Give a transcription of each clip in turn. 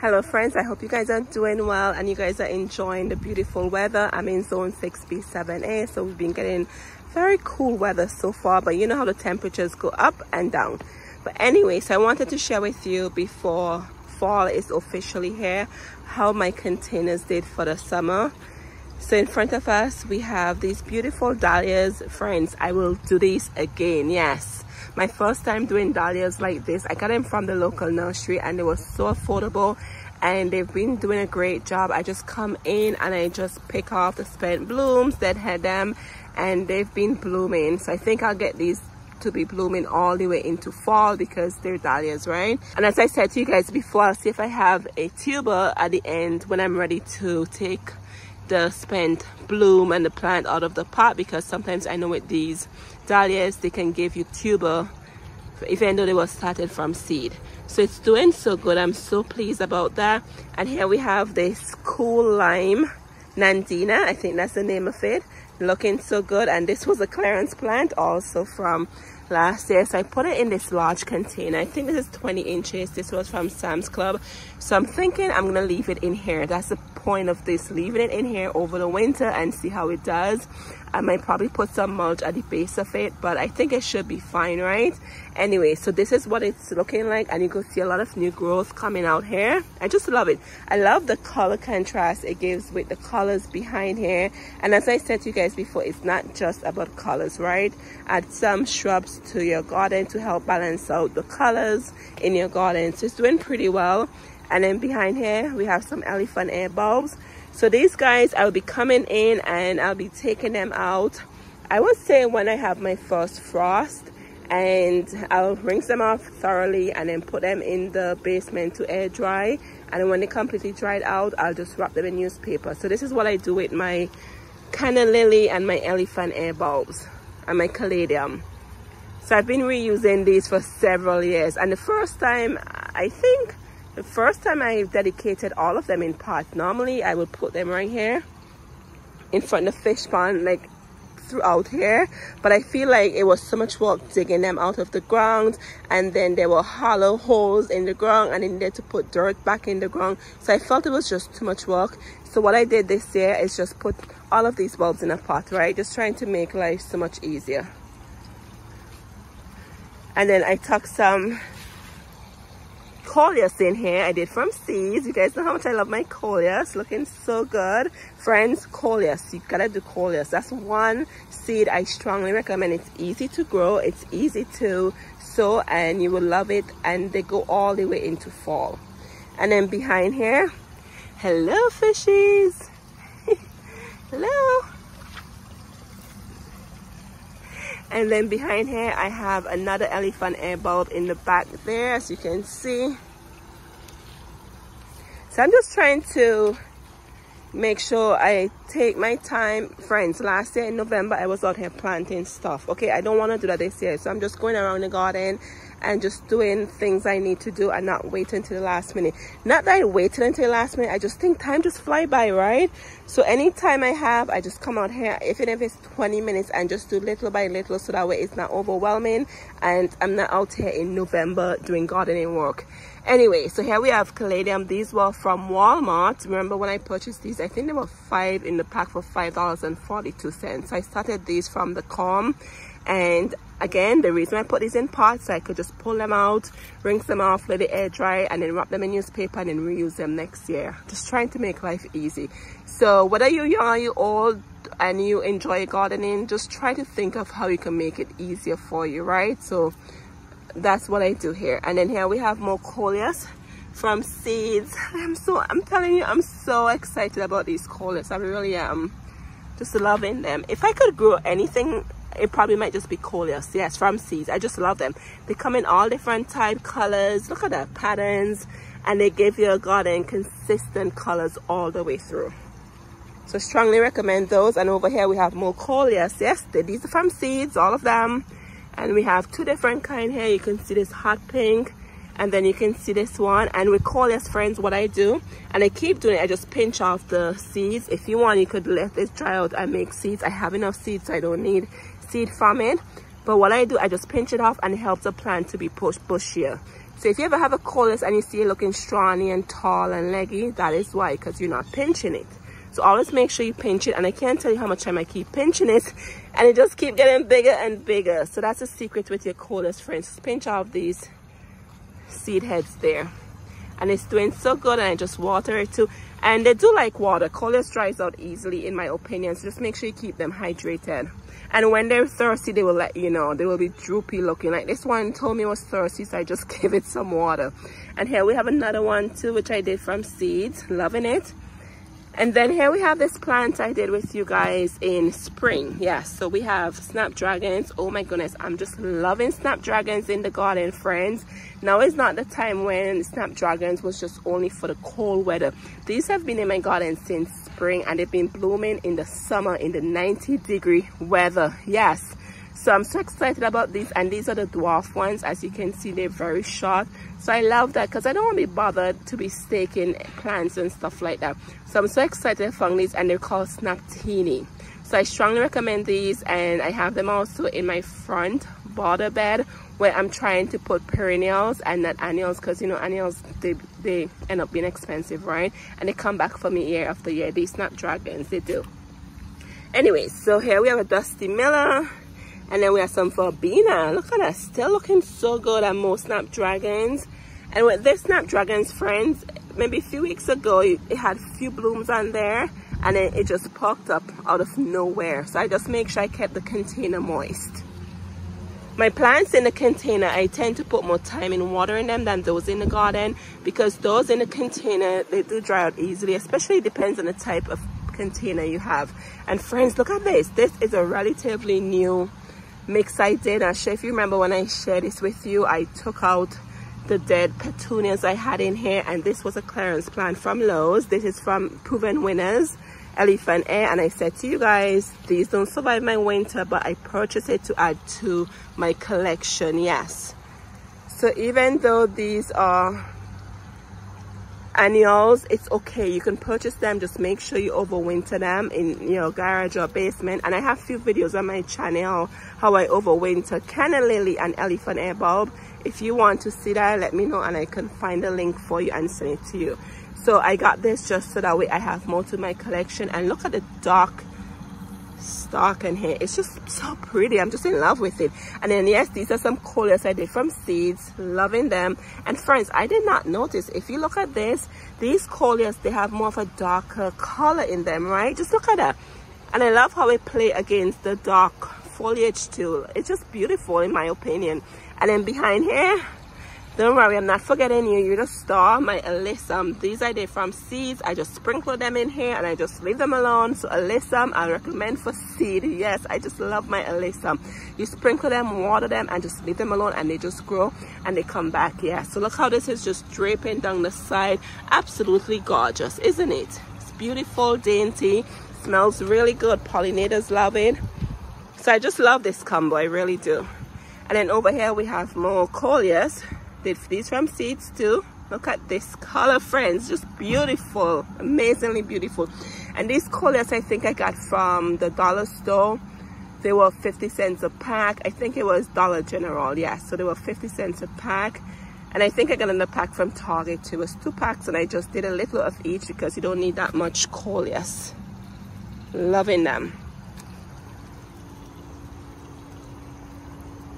Hello friends, I hope you guys are doing well and you guys are enjoying the beautiful weather. I'm in zone 6B7A, so we've been getting very cool weather so far, but you know how the temperatures go up and down. But anyways, I wanted to share with you before fall is officially here how my containers did for the summer. So in front of us we have these beautiful dahlias. Friends, I will do these again. Yes, my first time doing dahlias like this. I got them from the local nursery and they were so affordable and they've been doing a great job. I just come in and I just pick off the spent blooms, deadhead them, and they've been blooming. So I think I'll get these to be blooming all the way into fall because they're dahlias, right? And as I said to you guys before, I'll see if I have a tuber at the end when I'm ready to take the spent bloom and the plant out of the pot, because sometimes I know with these dahlias they can give you tuber even though they were started from seed. So it's doing so good. I'm so pleased about that. And here we have this cool lime Nandina, I think that's the name of it, looking so good. And this was a clearance plant also from last year, so I put it in this large container. I think this is 20 inches. This was from Sam's Club, so I'm thinking I'm gonna leave it in here. That's the point of this, leaving it in here over the winter and see how it does. I might probably put some mulch at the base of it, but I think it should be fine, right? Anyway, so this is what it's looking like, and you can see a lot of new growth coming out here. I just love it. I love the color contrast it gives with the colors behind here. And as I said to you guys before, it's not just about colors, right? Add some shrubs to your garden to help balance out the colors in your garden. So it's doing pretty well. And then behind here we have some elephant ear bulbs. So these guys, I'll be coming in and I'll be taking them out, I would say when I have my first frost, and I'll rinse them off thoroughly and then put them in the basement to air dry. And then when they completely dried out, I'll just wrap them in newspaper. So this is what I do with my canna lily and my elephant ear bulbs and my caladium. So I've been reusing these for several years, and the first time I dedicated all of them in pot. Normally I would put them right here in front of the fish pond, like throughout here, but I feel like it was so much work digging them out of the ground, and then there were hollow holes in the ground and I needed to put dirt back in the ground, so I felt it was just too much work. So what I did this year is just put all of these bulbs in a pot, right? Just trying to make life so much easier. And then I tucked some coleus in here. I did from seeds. You guys know how much I love my coleus, looking so good. Friends, coleus, you gotta do coleus. That's one seed I strongly recommend. It's easy to grow, it's easy to sow, and you will love it, and they go all the way into fall. And then behind here, hello fishies. Hello. And then behind here I have another elephant ear bulb in the back there, as you can see. So I'm just trying to make sure I take my time. Friends, last year in November I was out here planting stuff. Okay, I don't want to do that this year, so I'm just going around the garden and just doing things I need to do and not waiting until the last minute. Not that I waited until the last minute, I just think time just fly by, right? So anytime I have, I just come out here, even if it's 20 minutes, and just do little by little, so that way it's not overwhelming and I'm not out here in November doing gardening work. Anyway, so here we have caladium. These were from Walmart. Remember when I purchased these, I think they were 5 in the pack for $5.42. So I started these from the COM. And again, the reason I put these in pots, so I could just pull them out, rinse them off, let it air dry, and then wrap them in newspaper and then reuse them next year. Just trying to make life easy. So whether you're young or you're old and you enjoy gardening, just try to think of how you can make it easier for you, right? So that's what I do here. And then here we have more coleus from seeds. I'm telling you, I'm so excited about these coleus. I really am. Just loving them. If I could grow anything, it probably might just be coleus. Yes, from seeds. I just love them. They come in all different type colors. Look at the patterns, and they give your garden consistent colors all the way through. So strongly recommend those. And over here we have more coleus. Yes, these are from seeds, all of them. And we have 2 different kind here. You can see this hot pink, and then you can see this one. And with coleus, friends, what I do, and I keep doing it, I just pinch off the seeds. If you want, you could let this dry out and make seeds. I have enough seeds, so I don't need seed from it. But what I do, I just pinch it off, and it helps the plant to be bushier. So if you ever have a coleus and you see it looking scrawny and tall and leggy, that is why, because you're not pinching it. So always make sure you pinch it, and I can't tell you how much time I keep pinching it, and it just keeps getting bigger and bigger. So that's a secret with your coleus, friends. Just pinch off these seed heads there, and it's doing so good. And I just water it too, and they do like water. Coleus dries out easily in my opinion, so just make sure you keep them hydrated. And when they're thirsty, they will let you know. They will be droopy looking. Like this one told me it was thirsty, so I just gave it some water. And here we have another one too, which I did from seeds. Loving it. And then here we have this plant I did with you guys in spring. Yes, so we have snapdragons. Oh my goodness, I'm just loving snapdragons in the garden, friends. Now is not the time when snapdragons was just only for the cold weather. These have been in my garden since spring, and they've been blooming in the summer in the 90-degree weather. Yes, so I'm so excited about these, and these are the dwarf ones. As you can see, they're very short. So I love that because I don't want to be bothered to be staking plants and stuff like that. So I'm so excited I found these, and they're called Snaptini. So I strongly recommend these, and I have them also in my front border bed where I'm trying to put perennials and not annuals, because you know annuals they end up being expensive, right? And they come back for me year after year. These snapdragons, they do. Anyways, so here we have a Dusty Miller. And then we have some Verbena. Look at that, still looking so good. And more snapdragons. And with this snapdragons, friends, maybe a few weeks ago, it had a few blooms on there. And then it just popped up out of nowhere. So I just make sure I kept the container moist. My plants in the container, I tend to put more time in watering them than those in the garden. Because those in the container, they do dry out easily. Especially depends on the type of container you have. And friends, look at this. This is a relatively new mix I did. I'm sure if you remember when I shared this with you, I took out the dead petunias I had in here, and this was a clearance plant from Lowe's. This is from Proven Winners, Elephant Air, and I said to you guys, these don't survive my winter, but I purchased it to add to my collection. Yes, so even though these are annuals, it's okay, you can purchase them. Just make sure you overwinter them in your garage or basement. And I have a few videos on my channel how I overwinter Canna Lily and Elephant Air bulb. If you want to see that, let me know and I can find a link for you and send it to you. So I got this just so that way I have more to my collection. And look at the dark stalk in here, it's just so pretty. I'm just in love with it. And then yes, these are some coleus I did from seeds. Loving them. And friends, I did not notice, if you look at this, these coleus, they have more of a darker color in them, right? Just look at that. And I love how it play against the dark foliage too. It's just beautiful in my opinion. And then behind here, don't worry, I'm not forgetting you. You're the star, my alyssum. These I did from seeds. I just sprinkle them in here and I just leave them alone. So alyssum, I recommend for seed. Yes, I just love my alyssum. You sprinkle them, water them, and just leave them alone, and they just grow and they come back. Yeah, so look how this is just draping down the side. Absolutely gorgeous, isn't it? It's beautiful, dainty, smells really good. Pollinators love it. So I just love this combo, I really do. And then over here we have more coleus. Did these from seeds too. Look at this color, friends, just beautiful, amazingly beautiful. And these coleus I think I got from the dollar store. They were 50 cents a pack. I think it was Dollar General. Yeah, so they were 50 cents a pack. And I think I got another pack from Target too. It was 2 packs and I just did a little of each because you don't need that much coleus. Loving them.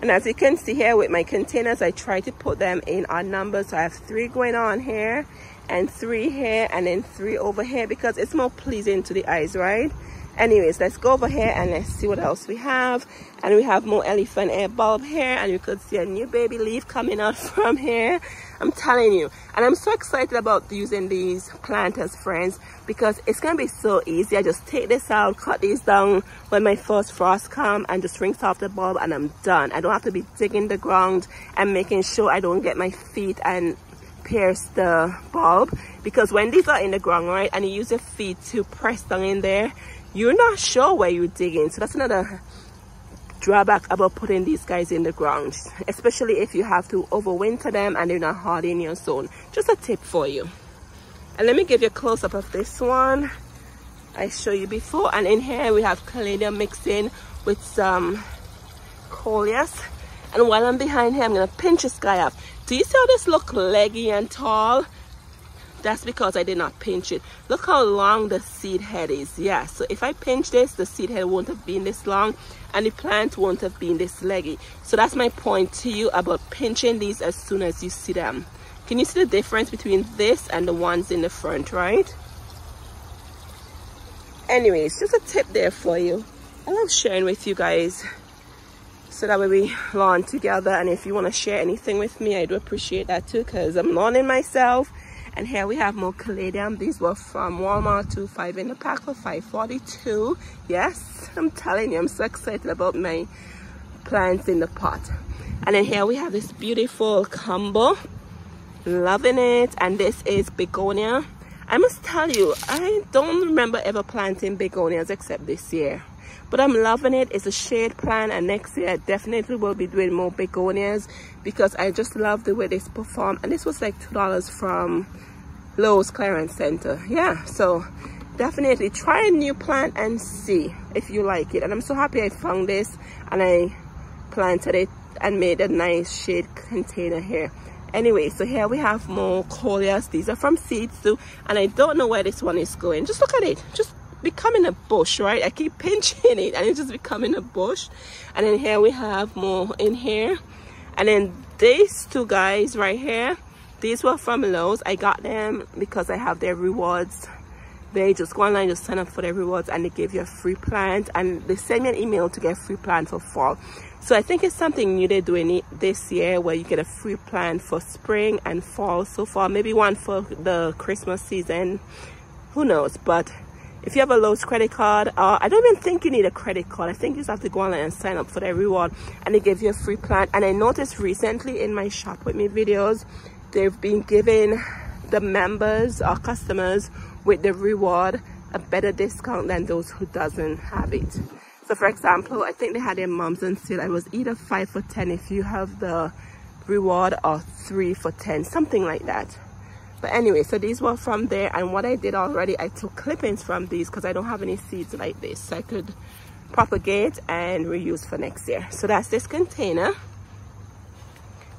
And as you can see here with my containers, I try to put them in odd numbers. So I have 3 going on here and 3 here and then 3 over here because it's more pleasing to the eyes, right? Anyways, let's go over here and let's see what else we have. And we have more Elephant Air bulb here, and you could see a new baby leaf coming out from here. I'm telling you. And I'm so excited about using these planters, friends, because it's going to be so easy. I just take this out, cut these down when my first frost comes, and just rinse off the bulb and I'm done. I don't have to be digging the ground and making sure I don't get my feet and pierce the bulb, because when these are in the ground, right, and you use your feet to press down in there, you're not sure where you're digging. So that's another drawback about putting these guys in the ground, especially if you have to overwinter them and they're not hard in your zone. Just a tip for you. And let me give you a close-up of this one I showed you before. And in here we have caladium mixed in with some coleus. And while I'm behind here, I'm gonna pinch this guy up. Do you see how this look leggy and tall? That's because I did not pinch it. Look how long the seed head is. Yeah, so if I pinch this, the seed head won't have been this long and the plant won't have been this leggy. So that's my point to you about pinching these as soon as you see them. Can you see the difference between this and the ones in the front, right? Anyways, just a tip there for you. I love sharing with you guys, so that way we learn together. And if you want to share anything with me, I do appreciate that too, because I'm learning myself. And here we have more caladium. These were from Walmart, 2.5 in the pack for $5.42. Yes, I'm telling you, I'm so excited about my plants in the pot. And then here we have this beautiful combo. Loving it. And this is begonia. I must tell you, I don't remember ever planting begonias except this year. But I'm loving it. It's a shade plant, and next year I definitely will be doing more begonias because I just love the way this perform. And this was like $2 from Lowe's Clearance Center. Yeah, so definitely try a new plant and see if you like it. And I'm so happy I found this and I planted it and made a nice shade container here. Anyway, so here we have more coleus. These are from seeds too, and I don't know where this one is going. Just look at it, just becoming a bush, right? I keep pinching it and it's just becoming a bush. And then here we have more in here. And then these two guys right here, these were from Lowe's. I got them because I have their rewards. They just go online, just sign up for their rewards, and they give you a free plant, and they send me an email to get a free plant for fall. So I think it's something new they're doing it this year, where you get a free plant for spring and fall so far. Maybe one for the Christmas season, who knows. But if you have a Lowe's credit card, I don't even think you need a credit card. I think you just have to go online and sign up for their reward, and they give you a free plant. And I noticed recently in my Shop With Me videos, they've been giving the members or customers with the reward a better discount than those who doesn't have it. So for example, I think they had their moms on sale. It was either 5 for 10 if you have the reward, or 3 for 10, something like that. But anyway, so these were from there, and what I did already, I took clippings from these because I don't have any seeds like this, so I could propagate and reuse for next year. So that's this container.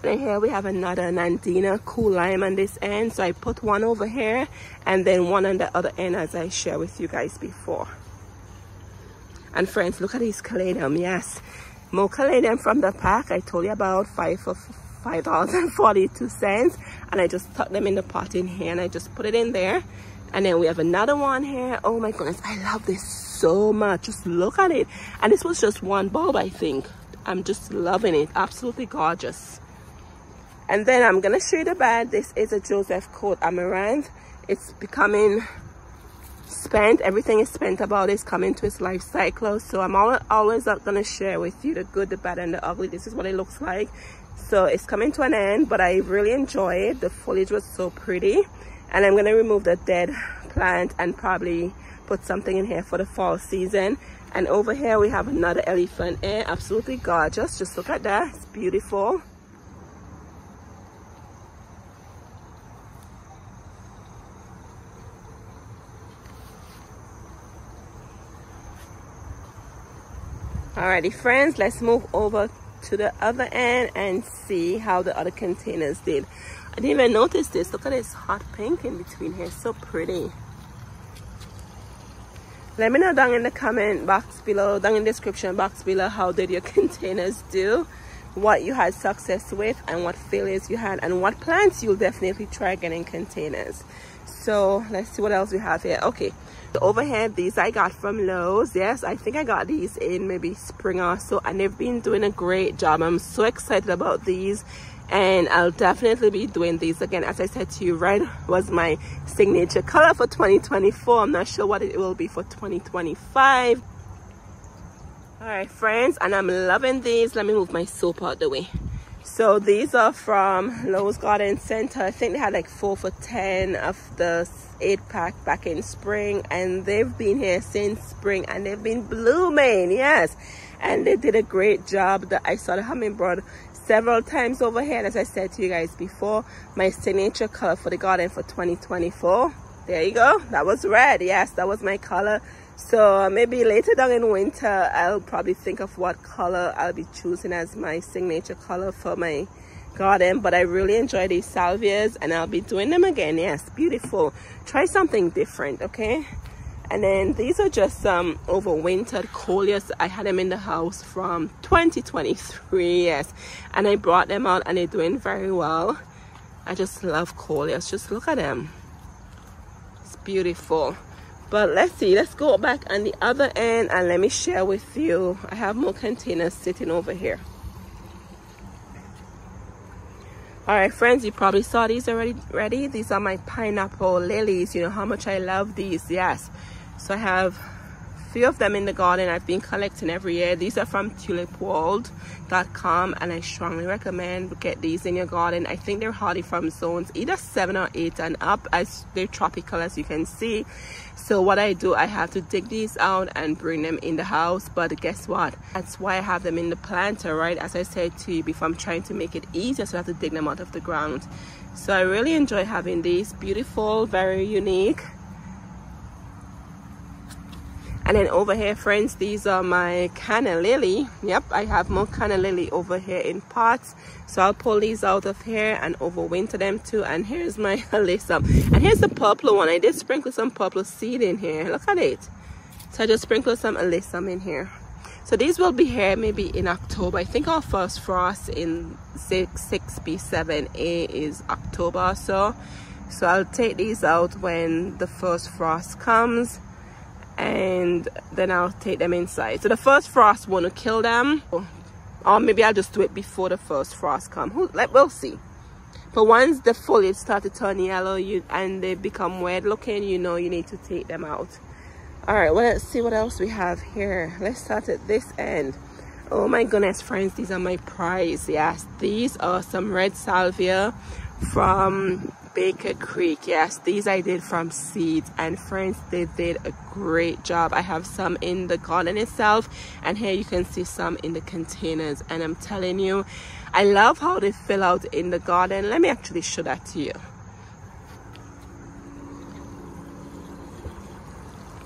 And here we have another Nandina Cool Lime on this end, so I put one over here and then one on the other end, as I shared with you guys before. And friends, look at these caladium. Yes, more caladium from the pack. I told you about $5.42, and I just tucked them in the pot in here, and I just put it in there. And then we have another one here. Oh my goodness, I love this so much. Just look at it. And this was just one bulb, I think. I'm just loving it. Absolutely gorgeous. And then I'm gonna show you the bed. This is a Joseph Coat Amaranth. It's becoming spent. Everything is spent about it. It's coming to its life cycle. So I'm always gonna share with you the good, the bad, and the ugly. This is what it looks like. So it's coming to an end, but I really enjoy it. The foliage was so pretty. And I'm gonna remove the dead plant and probably put something in here for the fall season. And over here we have another elephant ear. Absolutely gorgeous. Just look at that. It's beautiful. Alrighty friends, let's move over to the other end and see how the other containers did. I didn't even notice this. Look at this hot pink in between here. So pretty. Let me know down in the comment box below, down in the description box below, how did your containers do, what you had success with, and what failures you had, and what plants you'll definitely try getting containers. So let's see what else we have here. Okay, so over here, these I got from Lowe's. Yes, I think I got these in maybe spring or so, and they've been doing a great job. I'm so excited about these, and I'll definitely be doing these again. As I said to you, red was my signature color for 2024. I'm not sure what it will be for 2025. All right friends, and I'm loving these. Let me move my soap out the way. So these are from Lowe's Garden Center. I think they had like 4 for 10 of the 8-pack back in spring, and they've been here since spring, and they've been blooming. Yes, and they did a great job. I saw the hummingbird several times over here, and as I said to you guys before, my signature color for the garden for 2024, there you go, that was red. Yes, that was my color So maybe later down in winter, I'll probably think of what color I'll be choosing as my signature color for my garden. But I really enjoy these salvias and I'll be doing them again. Yes, beautiful. Try something different, okay? And then these are just some overwintered coleus. I had them in the house from 2023, yes. And I brought them out and they're doing very well. I just love coleus. Just look at them. It's beautiful. But let's see, let's go back on the other end and let me share with you. I have more containers sitting over here. All right, friends, you probably saw these already. These are my pineapple lilies. You know how much I love these, yes. So I have a few of them in the garden. I've been collecting every year. These are from tulipworld.com and I strongly recommend get these in your garden. I think they're hardy from zones either 7 or 8 and up, as they're tropical, as you can see. So what I do, I have to dig these out and bring them in the house. But guess what? That's why I have them in the planter, right? As I said to you before, I'm trying to make it easier so I have to dig them out of the ground. So I really enjoy having these. Beautiful, very unique. And then over here, friends, these are my canna lily. Yep, I have more canna lily over here in pots. So I'll pull these out of here and overwinter them too. And here's my alyssum. And here's the purple one. I did sprinkle some purple seed in here. Look at it. So I just sprinkled some alyssum in here. So these will be here maybe in October. I think our first frost in 6B7A is October or so. So I'll take these out when the first frost comes. And then I'll take them inside. So the first frost won't kill them, or maybe I'll just do it before the first frost comes. We'll see. But once the foliage start to turn yellow and they become weird looking, you know you need to take them out. All right, well, let's see what else we have here. Let's start at this end. Oh my goodness, friends, these are my prize. Yes, these are some red salvia from Baker Creek. Yes, these I did from seeds, and friends, they did a great job. I have some in the garden itself, and here you can see some in the containers, and I'm telling you, I love how they fill out in the garden. Let me actually show that to you.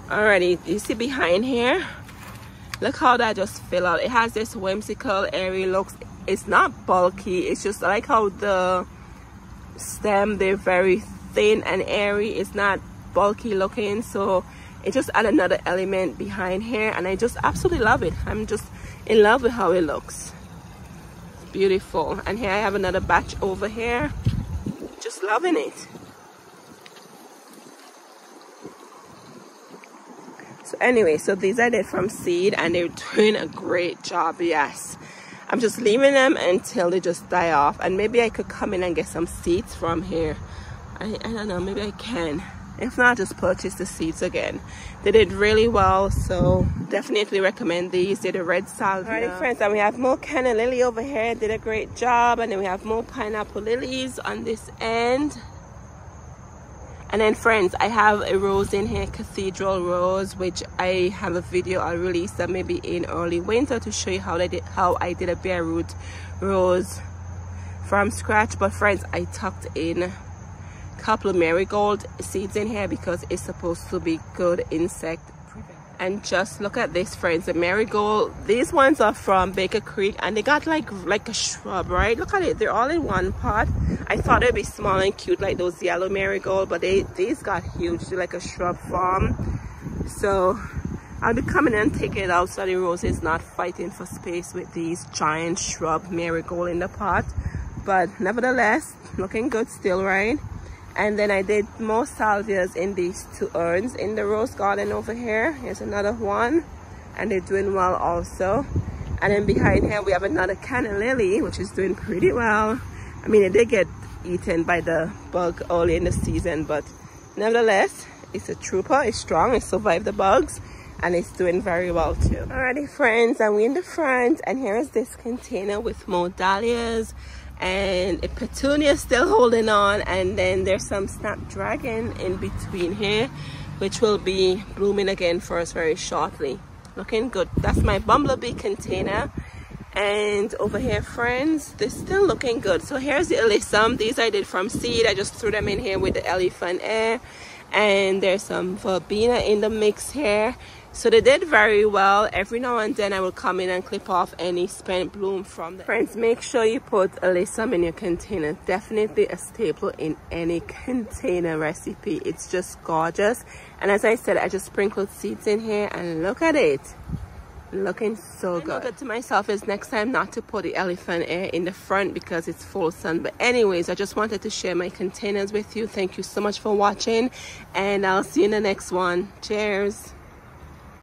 Alrighty, you see behind here, look how that just fill out. It has this whimsical airy looks. It's not bulky, it's just like how the stem, they're very thin and airy. It's not bulky looking, so it just add another element behind here, and I just absolutely love it. I'm just in love with how it looks. It's beautiful. And here I have another batch over here, just loving it. So anyway, so these I did from seed and they're doing a great job. Yes, I'm just leaving them until they just die off, and maybe I could come in and get some seeds from here. I don't know, maybe I can. If not, just purchase the seeds again. They did really well, so definitely recommend these. They're the red salvia. Alrighty, friends, and we have more canna lily over here. Did a great job. And then we have more pineapple lilies on this end. And then, friends, I have a rose in here, cathedral rose, which I have a video I'll release that maybe in early winter to show you how I did a bare root rose from scratch. But friends, I tucked in a couple of marigold seeds in here because it's supposed to be good insect prevent. And just look at this, friends, the marigold. These ones are from Baker Creek, and they got like a shrub, right? Look at it, they're all in one pot. I thought they'd be small and cute like those yellow marigold, but these got huge. They're like a shrub farm. So I'll be coming and taking it out so the rose is not fighting for space with these giant shrub marigold in the pot. But nevertheless, looking good still, right? And then I did more salvias in these two urns in the rose garden over here. Here's another one, and they're doing well also. And then behind here we have another canna lily, which is doing pretty well. I mean, it did get eaten by the bug early in the season, but nevertheless, it's a trooper. It's strong, it survived the bugs, and it's doing very well too. Alrighty, friends, and we're in the front, and here is this container with more dahlias and a petunia still holding on, and then there's some snapdragon in between here, which will be blooming again for us very shortly. Looking good. That's my bumblebee container. And over here, friends, they're still looking good. So here's the alyssum. These I did from seed. I just threw them in here with the elephant air. And there's some verbena in the mix here. So they did very well. Every now and then I will come in and clip off any spent bloom from them. Friends, make sure you put alyssum in your container. Definitely a staple in any container recipe. It's just gorgeous. And as I said, I just sprinkled seeds in here and look at it. Looking so good. I noted to myself is next time not to put the elephant ear in the front because it's full sun. But anyways, I just wanted to share my containers with you. Thank you so much for watching, and I'll see you in the next one. Cheers.